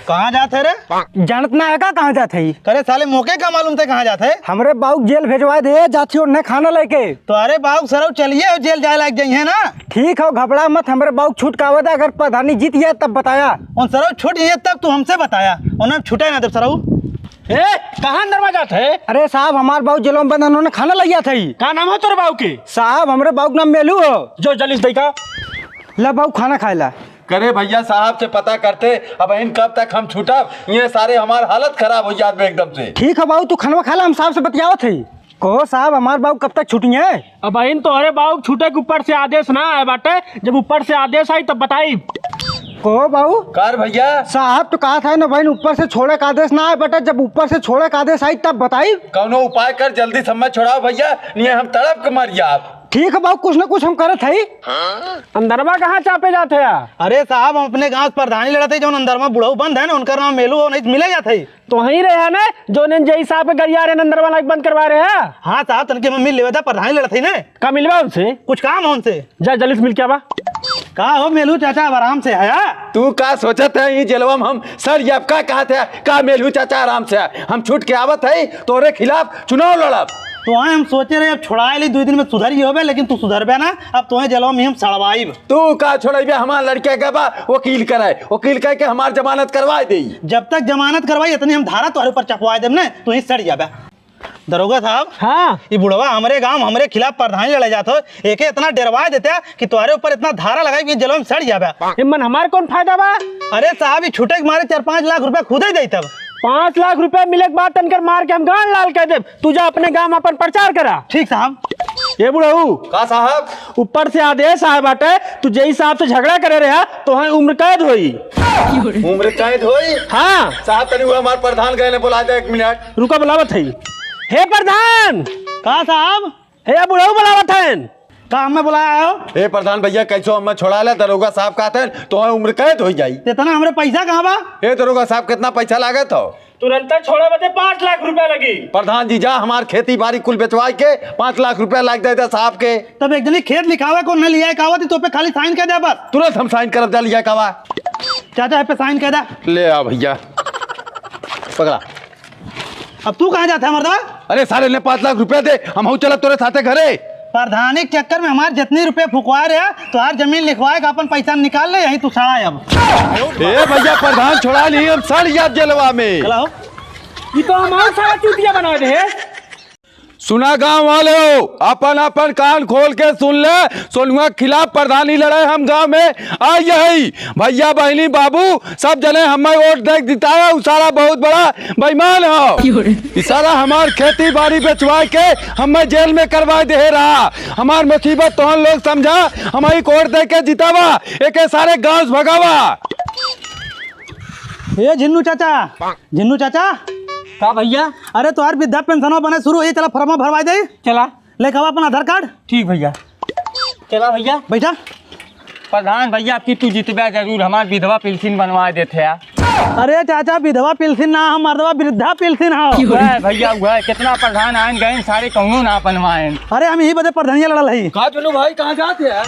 कहाँ जाते रे? जानत ना है का कहाँ जाते ही? करे साले मौके का मालूम थे कहाँ जाते? हमरे बाबू जेल भेजवा दे जाती और खाना लेके। तो अरे बाबू सर चलिए जेल जाए लायक जाइए ना। ठीक है घबरा मत, हमरे बाबू छूट का आवत अगर प्रधानी जीत गया तब बताया। और सर छूट ये तब तू हमसे बताया उन्होंने छूटे ना तब सर। कहाँ अंदर में जाते है? अरे साहब हमारे बाबू जेलों में बंद उन्होंने खाना लिया था। क्या नाम है तेरे बाबू की? साहब हमरे बाबू का नाम मेलू हो। जो जलीस देखा ला बाबू खाना खाए ला। करे भैया साहब से पता करते अब इन कब तक हम छूटा, ये सारे हमारी हालत खराब हो जात में एकदम से। ठीक है बाबू तू खाना खा ला, हम साहब से बतियावत थे। कहो साहब हमारे बाबू कब तक छुट्टी है? अब इन तो अरे बाबू छूटे के ऊपर से आदेश ना आए बाटे, जब ऊपर से आदेश आई तब बताई। कहो बाबू कार भैया साहब तो कहा था ना भाई ऊपर से छोड़े का आदेश ना आए बेटा, जब ऊपर से छोड़े का आदेश आई तब बताई। कौनो उपाय कर जल्दी समझ छोड़ाओ भैया, नहीं हम तड़प के मर जाब। ठीक है बाबू कुछ ना कुछ हम करे थे। अंदरवा कहाँ चापे जाते हैं? अरे साहब हम अपने गांव प्रधानी लड़ते जो अंदर में बुढ़ऊ बंद है ना, उनका नाम मेलू हो, नहीं मिले जाते तो वहीं रहे ना जो ने जय साहब के गरिया रे अंदरवा लाइक बंद करवा रहे हैं। हाँ साहब तनके मम्मी लेवे था प्रधानी लड़ते ना। का मिलवा उनसे? कुछ काम हो उनसे। जा जलीस मिल क्या बा? कहा हो मेलू चाचा आराम से आया? तू का सोचत है ये जलवा में हम सर यब का कहा थे का मेलू चाचा आराम से हम छूट के आवत है तोरे खिलाफ चुनाव लड़ब। तो हम सोचे रहे अब छुड़ाए ली 2 दिन में सुधर ही होबे, लेकिन तू सुधरबे ना, अब तुम्हें जलवा में हम सड़वाई। तू का छोड़बे हमार लड़के के बा वकील कराए, वकील कह के हमार जमानत करवा दे। जब तक जमानत करवाई इतनी हम धारा तुम्हारे ऊपर चपवा देब ना, तू ही सड़ जाबे। दरोगा साहब हाँ ये बुढ़वा हमारे गांव हमारे खिलाफ प्रधानी लड़े जाते हो, एक इतना डरवा देते कि तुम्हारे ऊपर इतना धारा लगाई कि जलवा में सड़ जाबे। इमन हमारे कौन फायदा बा? अरे साहब ये छूटे के मारे 4-5 लाख रुपया खुद ही दे तब। 5 लाख रुपए मिले के बाद तनकर मार के हम गान लाल कह दे। तू जा अपने गांव में अपन प्रचार करा। ठीक साहब। ये बुढ़ऊ का साहब ऊपर से आदेश आए बाटे, तू जय साहब से झगड़ा करे रहा तो है उम्र कैद होई। उम्र कैद होई? हाँ साहब तनी हुआ हमार प्रधान गए ने बुला दे 1 मिनट। रुका बुलावत है। हे प्रधान। कहा साहब? हे बुढ़ऊ बुलावत है। कहा हमें बुलाया हो? ए प्रधान भैया कैसो हमें छोड़ा ले, दरोगा साहब कहते हैं तो उम्र कैद हो जाई। इतना हमारे पैसा कहाँ बा? ए दरोगा साहब कितना पैसा लागत हो? तुरंत छोड़े बदे 5 लाख रुपए लगी। प्रधान जी जा हमार खेती बाड़ी कुल बेचवा के 5 लाख रुपया लाग दे साहब के। तब एक जनी खेत लिखावा को न लिया कावती तो पे खाली साइन कर दे बस। तुरंत हम साइन कर दिया कवा। चाचा पे साइन कर दे। ले आ भैया पकड़ा। अब तू कहाँ जाता है मर्दवा? अरे साले ने 5 लाख रुपया दे, हम हो चला तोरे साथे घरे। प्रधानी के चक्कर में हमारे जितने रुपए फुकवाए रहे तो हर जमीन लिखवाए का अपन पैसा निकाल ले, यही तू सड़ा अब। ए भैया प्रधान छोड़ा नहीं हम सड़ याद जलवा में। चलाओ ये तो हमारा सारा चूतिया बना दे। सुना गांव वाले हो अपन अपन कान खोल के सुन ले, सोनुआ के खिलाफ प्रधानी लड़ाई हम गांव में आई यही भैया बहनी बाबू सब जने हमें वोट देख जिताया, सारा बहुत बड़ा बेईमान हो। सारा हमार खेती बाड़ी बेचवा के हमें जेल में करवा दे रहा, हमार मुसीबत तो लोग समझा, हमारी वोट दे के जितावा एक सारे गाँव भगावा। ये झिन्नू चाचा, झिन्नू चाचा का भैया? अरे तो हर वृद्धा पेंशन बने शुरू ये चला फॉर्म भरवा दे। चला लेके आओ अपन आधार कार्ड। ठीक भैया। चला भैया। बैठा। प्रधान भैया आपकी तू जितबा जरूर हमार विधवा पेंशन बनवा देते हैं। अरे चाचा विधवा पेंशन ना हम मर्दवा वृद्धा पेंशन है भैया हुआ कितना प्रधान आए गए सारे कहूँ ना बनवाए। अरे हम यही बदे प्रधानिया लड़ल है। कहा चलो भाई कहाँ जाते हैं?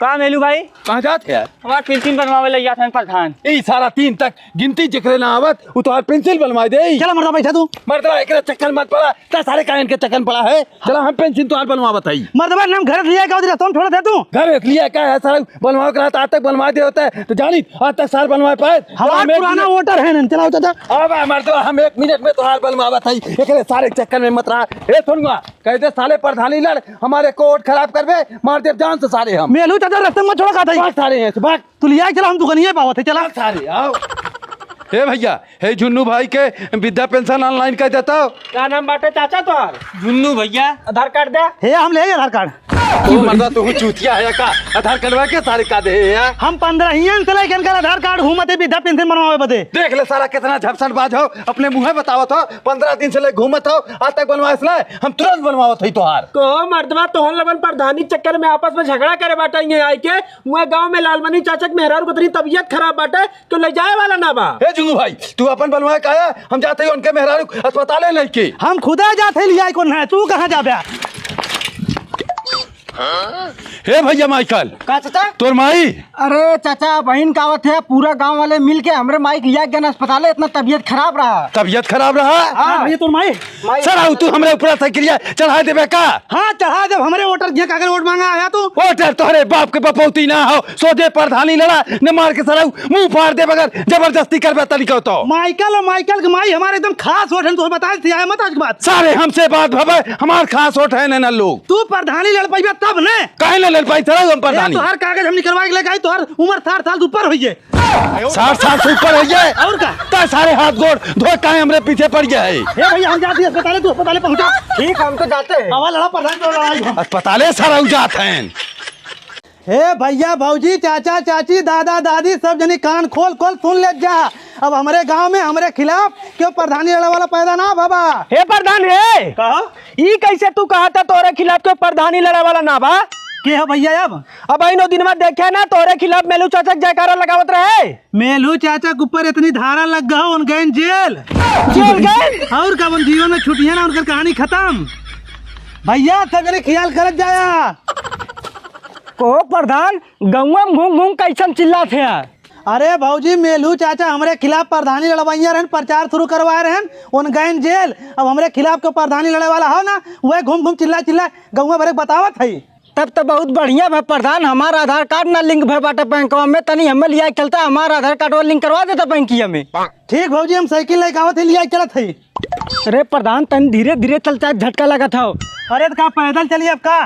का मेलू भाई कहाँ जाते हैं? हमार पेंशन बनवावे ले जाते हैं प्रधान। ई सारा 3 तक गिनती जिक्र ना आवत वो तो पेंसिल बनवा दे। चला मर्दवा बैठा तू। मर्दवा एक चक्कर मत पड़ा ता सारे कायन के चक्कर पड़ा है। चला हम पेंशन तो बनवा बताई। मर्दवा नाम घर लिया का उधर तुम छोड़ दे तू। घर रख लिया क्या है सारा बनवा कर आज तक बनवा दे होता है तो जानी आज तक साल बनवा पाए। हमारा पुराना वोटर है ना। चलाओ चाचा। अब मर्दवा हम 1 मिनट में तोहार बनवा बताई, एक सारे चक्कर में मत रहा। ए सुनवा कहते साले प्रधानी लड़ हमारे कोर्ट खराब करबे मार दे जान से सारे हम। मेलू चाचा रास्ते में छोड़ का था सारे हैं बात तू लिया चला हम दुकानिए पावत है। चला सारे आओ। हे भैया हे झुन्नू भाई के वृद्धा पेंशन ऑनलाइन कर देता हो। क्या नाम बाटे चाचा तोहार? झुन्नू भैया। आधार कार्ड दे। हे हम ले आधार कार्ड। तू मर्दा तू चूतिया है का आधार कार्ड के सारे का दे है। हम 15 ही से लेकर इनका आधार कार्ड घूमते वृद्धा पेंशन बनवावे बदे। देख ले सारा कितना झपसट बाज हो, अपने मुंह में बतावत हो 15 दिन से ले घूमत हो आज तक बनवा इसलिए हम तुरंत बनवावत हई तोहार। को मर्दवा तोहन लगन प्रधानी चक्कर में आपस में झगड़ा करे बाटे ये आई के वहाँ गांव में लालमनी चाचा के मेहरारू को तबीयत खराब बाटे तो ले जाए वाला ना बा। हे झुन्नू भाई तू अपन बनवाए का है, हम जाते ही उनके मेहरारू अस्पताल नहीं के हम खुदा जाते लिया कौन है, तू कहाँ जाबे? हे भैया माइकल, का चाचा? तोर माई अरे चाचा बहन का आवत है, पूरा गांव वाले मिल के हमरे माई के लिया गया अस्पताल, इतना तबीयत खराब रहा। तबीयत खराब रहा। हाँ ये तो माई सर आओ तू हमरे ऊपर साइकिलिया चढ़ा देबे का? हाँ चढ़ा जब हमारे वोटर दिया कागर वोट मांगा आया तू वोटर तोहरे बाप के बपौती ना हो, सोझे प्रधानी लड़ा न मार के सराऊ मुंह फाड़ दे बगैर जबरदस्ती करबे तरीका तो। माइकल और माइकल के माई हमारे एकदम खास वोट है, तो बता थी आया मत आज के बाद। सारे हमसे बात भवे, हमार खास वोट है न लोग। तू प्रधानी लड़ पाई तब ने काहे न लड़ पाई सराऊ हम प्रधानी? तो हर कागज हम निकलवा के लेके आई, तो हर उम्र 60 साल से ऊपर होइए। 60 साल से ऊपर होइए और का ता सारे हाथ गोड़ धो काहे हमरे पीछे पड़ गए? हे भैया हम जाते हैं अस्पताल, तू अस्पताल पहुंचा। ठीक, हम तो जाते हैं। हवा लड़ा प्रधान तो लड़ाई। अस्पताले सराऊ जात हैं। हे भैया भौजी चाचा चाची दादा दादी सब जने कान खोल खोल सुन ले जा। अब हमारे गांव में हमारे खिलाफ क्यों प्रधानी लड़ा वाला पैदा ना बाबा। हे प्रधान हे कहा ई कैसे तू कहा था तोरे खिलाफ के प्रधानी लड़ा वाला ना बा? के है भैया? अब इन दिन में देखे ना तोरे खिलाफ मेलू चाचा जयकारा लगावत रहे। मेलू चाचा के ऊपर इतनी धारा लग गई, उन गए जेल। जेल गए और का जीवन में छुट्टी है ना, उनका कहानी खत्म। भैया सब जने ख्याल करत जाया। को प्रधान गौवा में घूम घूम कैसन चिल्लात है? अरे भौजी मेलू चाचा हमारे खिलाफ प्रधानी लड़वाइया रहन, प्रचार शुरू करवाए रहन, उन गए जेल। अब हमारे खिलाफ को प्रधानी लड़े वाला हो ना, वह घूम घूम चिल्ला चिल्ला गौवा भरे बतावत है। तब तो बहुत बढ़िया भाई प्रधान, हमारा आधार कार्ड ना लिंक भर बाटे बैंकवा में, तनी हमें लिया चलता, हमारा आधार कार्ड लिंक करवा देता बैंकिया में। ठीक भौजी हम साइकिल लेके आवत है, लिया चलत है। अरे प्रधान तनी धीरे धीरे चलता, झटका लगा था। अरे तो का पैदल चलिए अब का?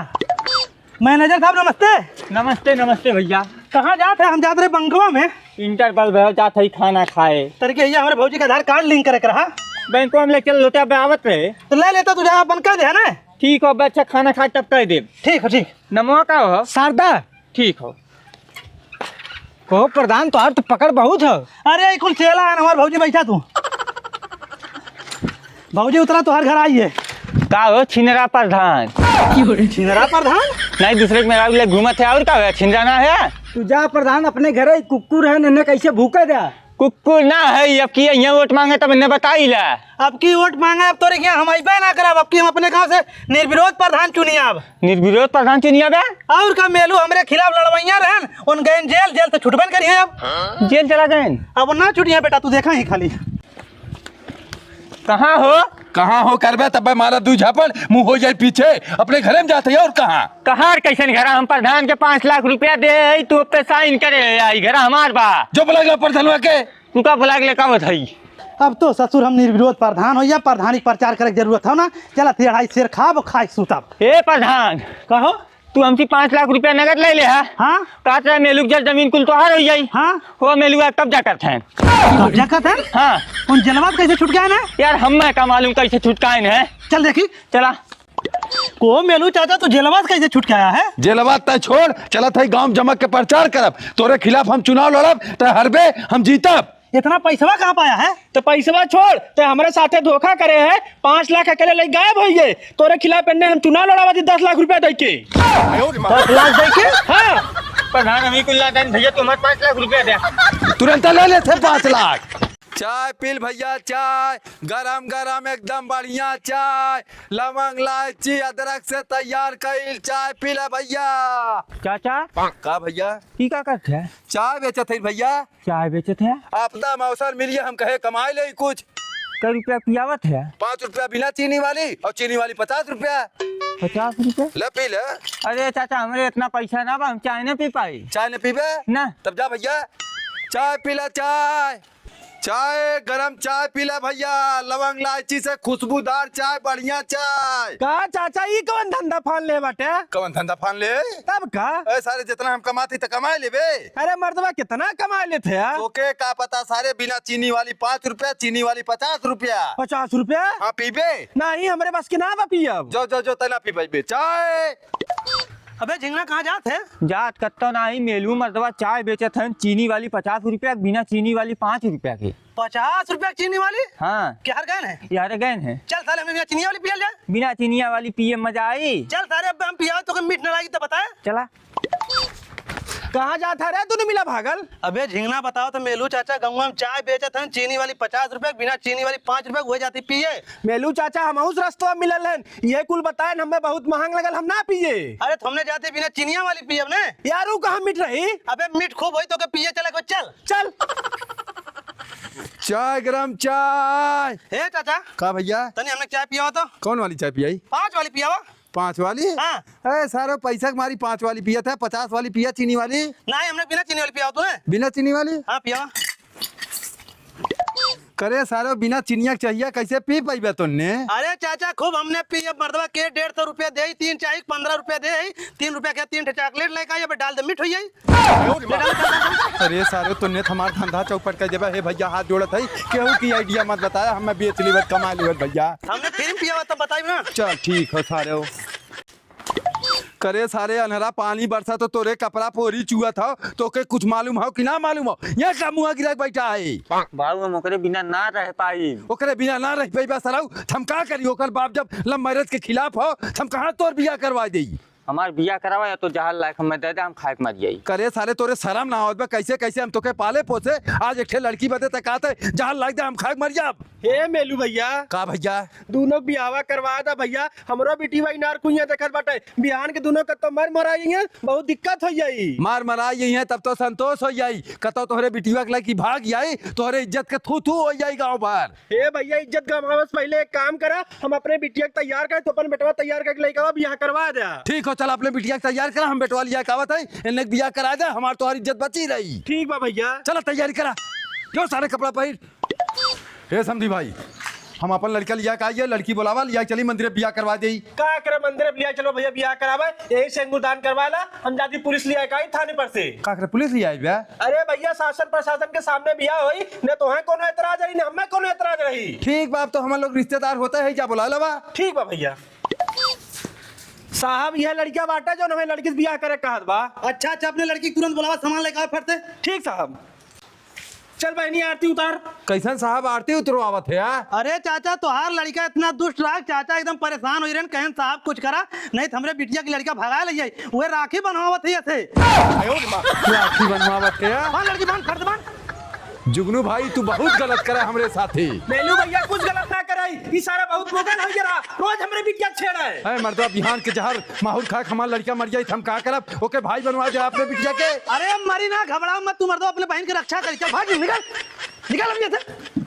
मैनेजर साहब नमस्ते। नमस्ते नमस्ते भैया। कहाँ जाते हैं? हम जाते रहे बंकवा में। इंटरवल भर जाते ही खाना खाए तरीके ये हमारे भौजी का आधार कार्ड लिंक करे रहा, बैंकों में लेके लोटा पे आवत रहे। तो ले लेता तुझे अपन कर दे है ना। ठीक हो बच्चा, खाना खा तब कर दे। ठीक है ठीक। नमो का हो शारदा ठीक हो। को प्रधान तो तो पकड़ बहुत है। अरे कुल चेला है हमारे भौजी, बैठा तू। भौजी उतरा तो हर घर आई है। का हो छिनरा प्रधान? छिनरा प्रधान नहीं दूसरे के मेरा घूमत है। और का हो छिनराना है? तू जा प्रधान, अपने घर ही कुकुर है, इन्हें कैसे भूखे दे? कुकुर ना है, अब की यहाँ वोट मांगे तब इन्हें बताई ला। अब की वोट मांगे, अब तोरे यहाँ हम आइबे ना करब। अब की हम अपने गांव से निर्विरोध प्रधान चुनिए। अब निर्विरोध प्रधान चुनिया बे। और का मेलू हमारे खिलाफ लड़वैया रहन, उन गए जेल, जेल से छुटबन करिए। अब जेल चला गए? अब ना छुटिए बेटा, तू देखा ही खाली। कहाँ हो? कहाँ हो करबे तब मारा दू झापड़ मुंह हो जाए पीछे, अपने घरे में जाते और कहाँ? कहाँ कैसे घर? हम प्रधान के 5 लाख रुपया दे, तू पे साइन करे आई घर हमार बा। जो बोला प्रधानवा के तू का बोला के का बताई? अब तो ससुर हम निर्विरोध प्रधान हो या प्रधानी प्रचार करे की जरूरत हो ना। चला तिहाई शेर खाब खाए सूतब। हे प्रधान कहो तू हमसे 5 लाख रुपया नगद ले ले है। हाँ काट रहा मेलू जल जमीन कुल तोहार हो जाई। हाँ हो मेलू कब्जा करते हैं। कब्जा करते हैं? हाँ उन जलवा कैसे छुट गया ना यार, हम का मालूम कैसे छुटकाए है। चल देखी। चला को मेलू चाचा तू जेलवा कैसे छुट के आया है? जेलवा तय छोड़, चलत है गांव जमक के प्रचार करब, तोरे खिलाफ हम चुनाव लड़ब, तय हरबे हम जीतब। इतना पैसा कहाँ पाया है? तो पैसा छोड़, तो हमारे साथे धोखा करे है। 5 लाख अकेले ले गायब हो गए। तोरे खिलाफ हम चुनाव लड़ावा दी 10 लाख रुपया दे के। 10 लाख दे के? हाँ प्रधान हमें कुल भैया तुम्हारे 5 लाख रुपया दे। तुरंत ले ले थे 5 लाख। चाय पील भैया, चाय गरम गरम एकदम बढ़िया चाय, लवंग इलायची अदरक से तैयार कईल चाय पीला भैया। चाचा का भैया की का करते हैं? चाय बेचत है भैया। चाय बेचते हैं? आपदा मौसम मिलिए, हम कहे कमाई ले कुछ। कई रुपया पियावत है? 5 रुपया बिना चीनी वाली, और चीनी वाली 50 रुपया। 50 रुपया? ले पी ले। अरे चाचा हमारे इतना पैसा ना बा, हम चाय नहीं पी पाई। चाय न पीबे ना तब जा भैया, चाय पीला, चाय चाय गरम चाय पीला भैया, लवंग इलायची से खुशबूदार चाय, बढ़िया चाय। का चाचा ई कौन धंधा फान ले बाटे? कौन धंधा फान ले? तब का ए सारे जितना हम कमाते तो कमाए लेबे। अरे मर्दवा कितना कमा लेते हैं? ओके का पता, सारे बिना चीनी वाली 5 रुपया, चीनी वाली 50 रुपया। 50 रुपया? हाँ पीबे? नहीं हमारे पास के ना बा पियब। जो तना पीबे चाय। अबे झिंगना कहाँ जाते हैं? जात कत्तो नहीं, मेलू मर्दवा चाय बेचत हैं चीनी वाली 50 रुपया, बिना चीनी वाली 5 रुपया की। 50 रुपया चीनी वाली? हाँ क्या हर गए हैं? यार गए हैं। चल साले हमें चीनी वाली पिया जाए। बिना चीनिया वाली पिए मजा आई। चल सारे अब हम पिया तो मीठ न लगी तो बताए। चला कहाँ जाता रे तूने मिला भागल? अबे झिंगना बताओ तो मेलू चाचा गाँव में चाय बेचत हैं, चीनी वाली 50 रुपए, बिना चीनी वाली 5 रुपए, हो जाती पिए। मेलू चाचा हम उस रस्तों में मिलल हन, ये कुल बताए हमें बहुत महंग लगल, हम ना पिए। अरे तुमने जाते बिना चीनिया वाली पिए ने यार कहाँ मिट रही? अबे मीठ खूब होई तो के पिए चले को चल चल चाय गरम चाय। हे चाचा का भैया तनी हमने चाय पिया तो कौन वाली चाय पियाई? 5 वाली पिया 5 वाली? हाँ। अरे सारो पैसा तुम्हारी 5 वाली पिया था, 50 वाली पिया चीनी वाली? नहीं हमने बिना चीनी वाली पिया तूने? बिना चीनी वाली? हाँ पिया। करे सारो बिना चीनिया चाहिए, कैसे पी पाइबे तुमने? अरे चाचा खूब हमने पिए, मर्दवा के 150 रुपया दे, 3 चाय 15 रुपया दे, 3 रुपया के 3 चॉकलेट लेकर आइए, डाल दे मिठ हो जाई। अरे सारो तुमने हमार धंधा चौपट कर देबा। हे भैया हाथ जोड़त है, केहू की आइडिया मत बताया, हमें बेच लीबे कमा लीबे भैया। हमने फिर पिया तो बताई ना। चल ठीक है सारे। करे सारे अनहरा पानी बरसा तो तोरे कपड़ा पोरी चुआ था, तो के कुछ मालूम हो कि ना मालूम हो? ये का मुंह गिरा बैठा है बाबू हम ओकरे बिना ना रह पाई। ओकरे बिना ना रह पैबा सराऊ। हम का करी? ओकर बाप जब लव मैरिज के खिलाफ हो, हम कहाँ तोर बियाह करवा देई? हमार बिया करावा या तो जहाल लायक हमें दे दे, हम खाए के मर जाई। करे सारे तोरे शर्म ना आवत बा? कैसे कैसे हम तोके पाले पोसे, आज एक ठे लड़की बदे तकाते जहां लाग दे हम खाए के मर जाब। हे मेलू भैया का भैया दोनों बियावा करवा दा भैया, हमरो बेटी भाई नार कुइया देखत बाटे, बिहान के दोनों कतो मर मराई है, बहुत दिक्कत हो जाई। मार मरा यही है तब तो संतोष हो जाई। कतो तोहरे बिटिया के लड़की भाग जाई, तोहरे इज्जत के थू थू हो जाई गाँव भर। हे भैया इज्जत गवावस पहले एक काम करा, हम अपने बिटिया के तैयार करे तो अपन बेटवा तैयार करके लेके बियाह करवा दे। ठीक हो, चल अपने बिटिया के तैयार करा, हम बेटवा लिया कावत है, इन्हें बियाह करा दे, हमार तोहरी इज्जत बची रही। ठीक बा भैया। चलो तैयारी करा, जो सारे कपड़ा पहिर। हे समझी भाई, हम अपन लड़का लिया का आइए, लड़की बुलावा लिया चली मंदिर बियाह करवा दे। का करे मंदिर लिया चलो भैया बियाह करावे, यही से अंगूरदान करवाला, हम जाती पुलिस लिया का थाने पर से। का करे पुलिस लिया आई बे? अरे भैया शासन प्रशासन के सामने बियाह होई, न तो है कोनो एतराज रही, न हमें कोनो एतराज रही। ठीक बाप, तो हम लोग रिश्तेदार होते हैं, क्या बुला लवा? ठीक बा भैया। साहब यह लड़कियां बाटा जो हमें लड़की से बियाह करे कहत बा। अच्छा अच्छा अपने लड़की तुरंत बुलावा, सामान लेकर फिर से। ठीक साहब। चल बहनी आरती उतार। कैसन साहब आरती उतरवावत है? अरे चाचा तोहार लड़का इतना दुष्ट रहा, चाचा एकदम परेशान हो रहे कहन साहब कुछ करा, नहीं तो हमरे बिटिया की लड़का भगा ले जाई, वो राखी बनवावत है ऐसे। राखी बनवावत है? बांध लड़की बांध, फर्द बांध। जुगनू भाई तू बहुत गलत करे हमरे साथी। मेलू भैया कुछ गलत ना कराई, ये सारा बहुत मोगल हो जरा, रोज हमरे बिटिया छेड़ा है। अरे मर्दवा बिहान के जहर माहौल खा हमार लड़का मर जाई, हम का करब? ओके भाई बनवा दे अपने बिटिया के। अरे मरी ना, घबराओ मत, तू मर्दो अपने बहन की रक्षा करी, चल भाग निकल निकल अब यहाँ से।